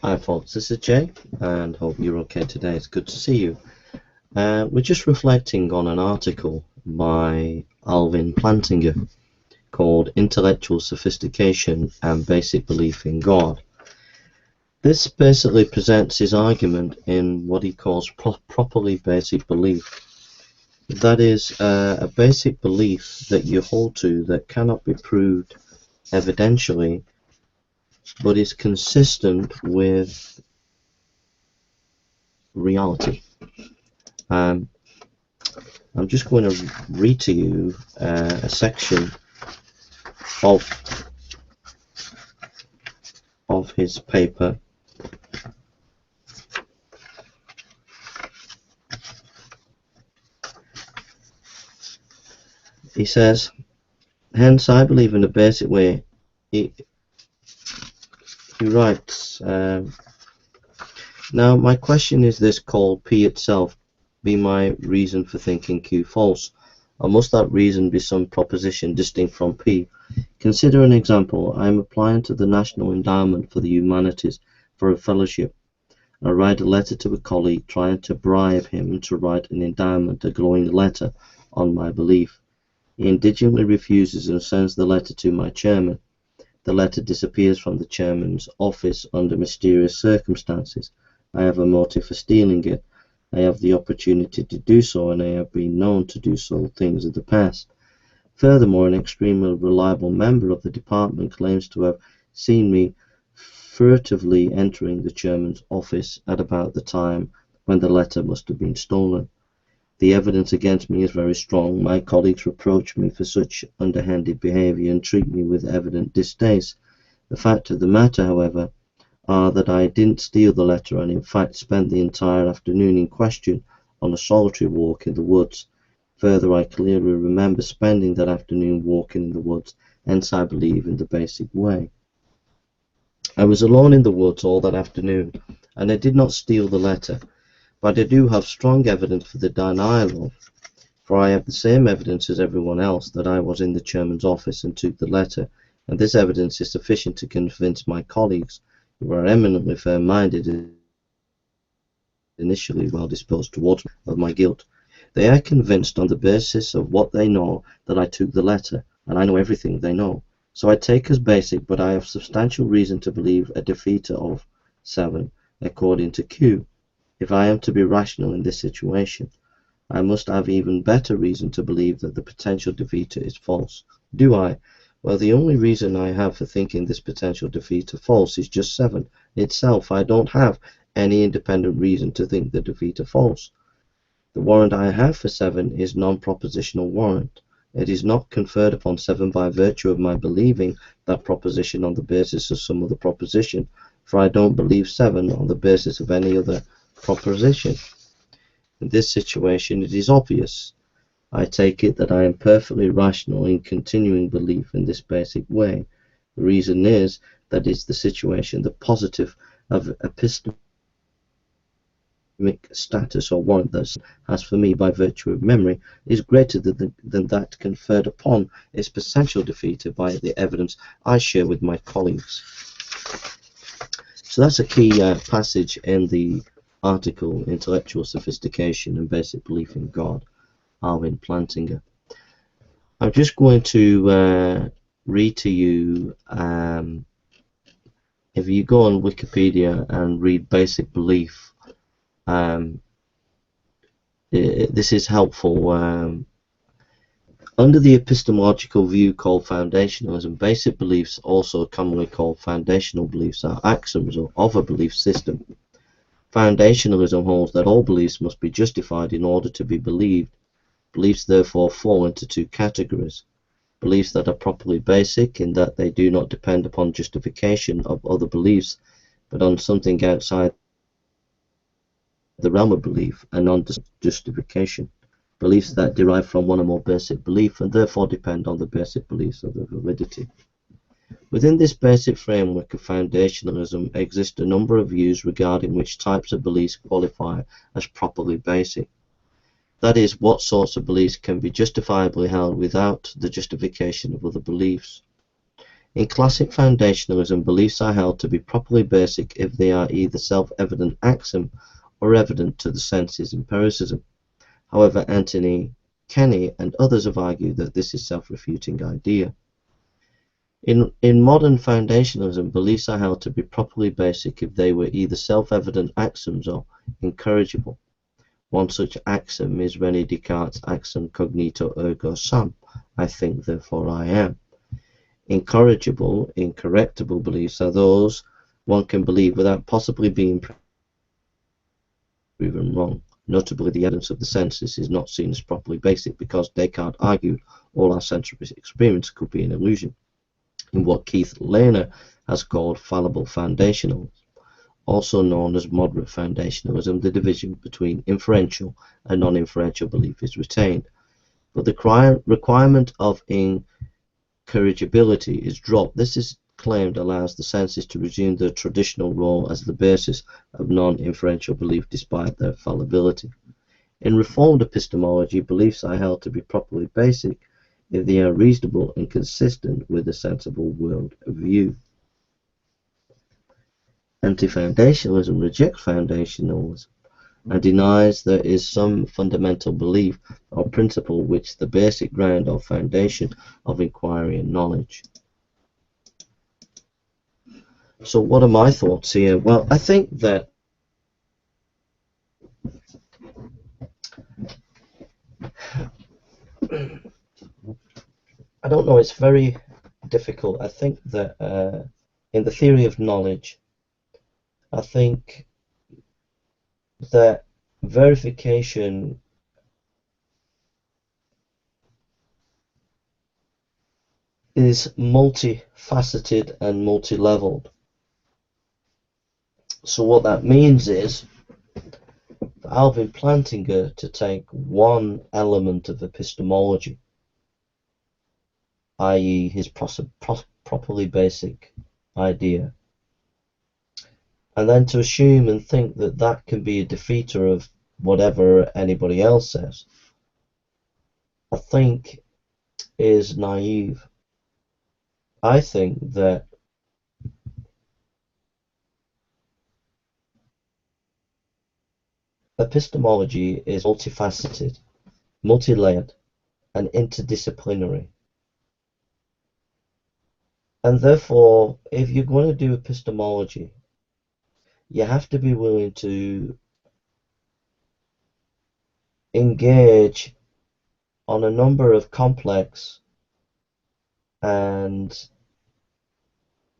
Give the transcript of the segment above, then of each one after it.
Hi folks, this is Jay and hope you're okay today. It's good to see you. We're just reflecting on an article by Alvin Plantinga called Intellectual Sophistication and Basic Belief in God. This basically presents his argument in what he calls properly basic belief. That is a basic belief that you hold to that cannot be proved evidentially, but is consistent with reality. I'm just going to read to you a section of his paper. He says, hence I believe in a basic way. He writes, now my question is this: called P itself be my reason for thinking Q false, or must that reason be some proposition distinct from P? Consider an example. I am applying to the National Endowment for the Humanities for a fellowship. I write a letter to a colleague trying to bribe him to write an endowment, a glowing letter on my belief. He indignantly refuses and sends the letter to my chairman. The letter disappears from the chairman's office under mysterious circumstances. I have a motive for stealing it. I have the opportunity to do so, and I have been known to do so things in the past. Furthermore, an extremely reliable member of the department claims to have seen me furtively entering the chairman's office at about the time when the letter must have been stolen. The evidence against me is very strong. My colleagues reproach me for such underhanded behavior and treat me with evident distaste. The fact of the matter, however, are that I didn't steal the letter and in fact spent the entire afternoon in question on a solitary walk in the woods. Further, I clearly remember spending that afternoon walking in the woods, hence I believe in the basic way. I was alone in the woods all that afternoon, and I did not steal the letter, but I do have strong evidence for the denial of, for I have the same evidence as everyone else that I was in the chairman's office and took the letter, and this evidence is sufficient to convince my colleagues, who are eminently fair-minded and initially well disposed towards me, of my guilt. They are convinced on the basis of what they know that I took the letter, and I know everything they know. So I take as basic, but I have substantial reason to believe a defeater of 7, according to Q. If I am to be rational in this situation, I must have even better reason to believe that the potential defeater is false. Do I? Well, the only reason I have for thinking this potential defeater false is just 7 itself. I don't have any independent reason to think the defeater false. The warrant I have for 7 is non-propositional warrant. It is not conferred upon 7 by virtue of my believing that proposition on the basis of some other proposition, for I don't believe 7 on the basis of any other proposition. In this situation, it is obvious. I take it that I am perfectly rational in continuing belief in this basic way. The reason is that it's the situation, the positive of epistemic status or warrant that has for me by virtue of memory is greater than that conferred upon its potential defeater by the evidence I share with my colleagues. So that's a key passage in the article Intellectual Sophistication and Basic Belief in God, Alvin Plantinga. I'm just going to read to you, if you go on Wikipedia and read basic belief, this is helpful. Under the epistemological view called foundationalism, basic beliefs, also commonly called foundational beliefs, are axioms of a belief system. Foundationalism holds that all beliefs must be justified in order to be believed. Beliefs therefore fall into 2 categories. Beliefs that are properly basic in that they do not depend upon justification of other beliefs, but on something outside the realm of belief and non-justification. Beliefs that derive from one or more basic belief and therefore depend on the basic beliefs of their validity. Within this basic framework of foundationalism exist a number of views regarding which types of beliefs qualify as properly basic. That is, what sorts of beliefs can be justifiably held without the justification of other beliefs. In classic foundationalism, beliefs are held to be properly basic if they are either self-evident axiom or evident to the senses empiricism. However, Anthony Kenny and others have argued that this is a self-refuting idea. In modern foundationalism, beliefs are held to be properly basic if they were either self-evident axioms or incorrigible. One such axiom is René Descartes' axiom cognito ergo sum, I think therefore I am. Incorrigible, incorrectable beliefs are those one can believe without possibly being proven wrong. Notably, the evidence of the senses is not seen as properly basic because Descartes argued all our sensory experience could be an illusion, in what Keith Lehner has called fallible foundationalism, also known as moderate foundationalism. The division between inferential and non-inferential belief is retained, but the requirement of incorrigibility is dropped. This is claimed allows the senses to resume their traditional role as the basis of non-inferential belief despite their fallibility. In Reformed epistemology, beliefs are held to be properly basic if they are reasonable and consistent with a sensible world view. Anti-foundationalism rejects foundationalism and denies there is some fundamental belief or principle which is the basic ground or foundation of inquiry and knowledge. So what are my thoughts here? Well, I think that I don't know, it's very difficult. I think that in the theory of knowledge, I think that verification is multifaceted and multi-leveled. So what that means is for Alvin Plantinga to take one element of epistemology, i.e. his properly basic idea, and then to assume and think that that can be a defeater of whatever anybody else says, I think is naive. I think that epistemology is multifaceted, multi-layered, and interdisciplinary. And therefore, if you're going to do epistemology, you have to be willing to engage on a number of complex and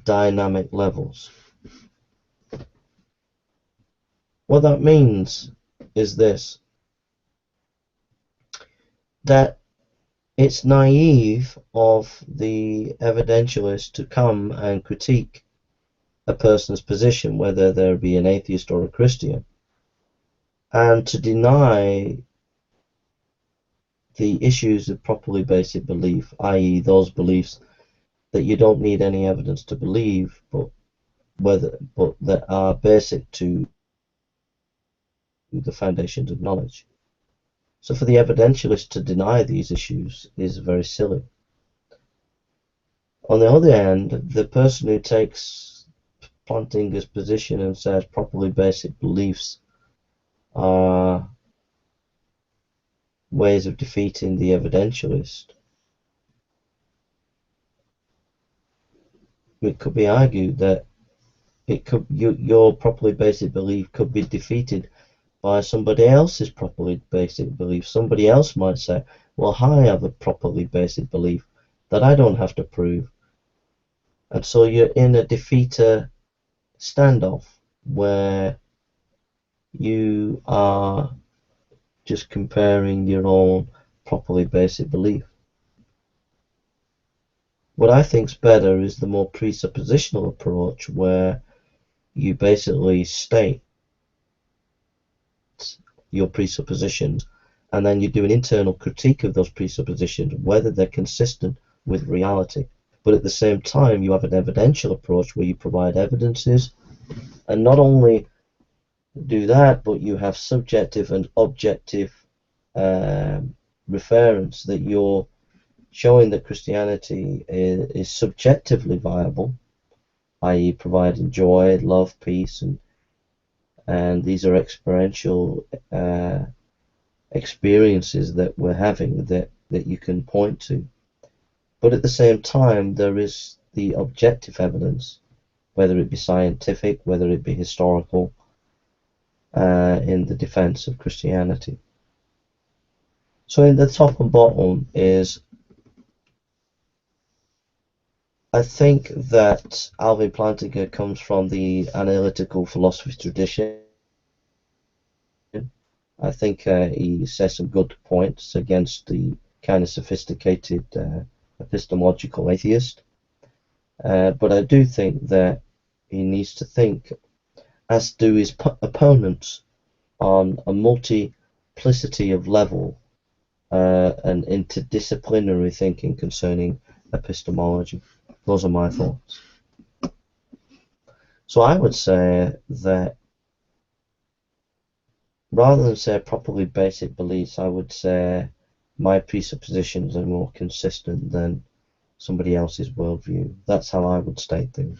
dynamic levels. What that means is this, that it's naive of the evidentialist to come and critique a person's position, whether there be an atheist or a Christian, and to deny the issues of properly basic belief, i.e. those beliefs that you don't need any evidence to believe, but that are basic to the foundations of knowledge. So for the evidentialist to deny these issues is very silly. On the other hand, the person who takes Plantinga's position and says properly basic beliefs are ways of defeating the evidentialist, it could be argued that your properly basic belief could be defeated by somebody else's properly basic belief. Somebody else might say, well, I have a properly basic belief that I don't have to prove. And so you're in a defeater standoff where you are just comparing your own properly basic belief. What I think's better is the more presuppositional approach, where you basically state your presuppositions and then you do an internal critique of those presuppositions, whether they're consistent with reality. But at the same time, you have an evidential approach where you provide evidences, and not only do that, but you have subjective and objective reference that you're showing that Christianity is subjectively viable, i.e. providing joy, love, peace, and these are experiential experiences that we're having that you can point to. But at the same time, there is the objective evidence, whether it be scientific, whether it be historical, in the defense of Christianity. So in the top and bottom is, I think that Alvin Plantinga comes from the analytical philosophy tradition. I think he says some good points against the kind of sophisticated epistemological atheist. But I do think that he needs to think, as do his opponents, on a multiplicity of level and interdisciplinary thinking concerning epistemology. Those are my thoughts. So I would say that rather than say properly basic beliefs, I would say my presuppositions are more consistent than somebody else's worldview. That's how I would state things.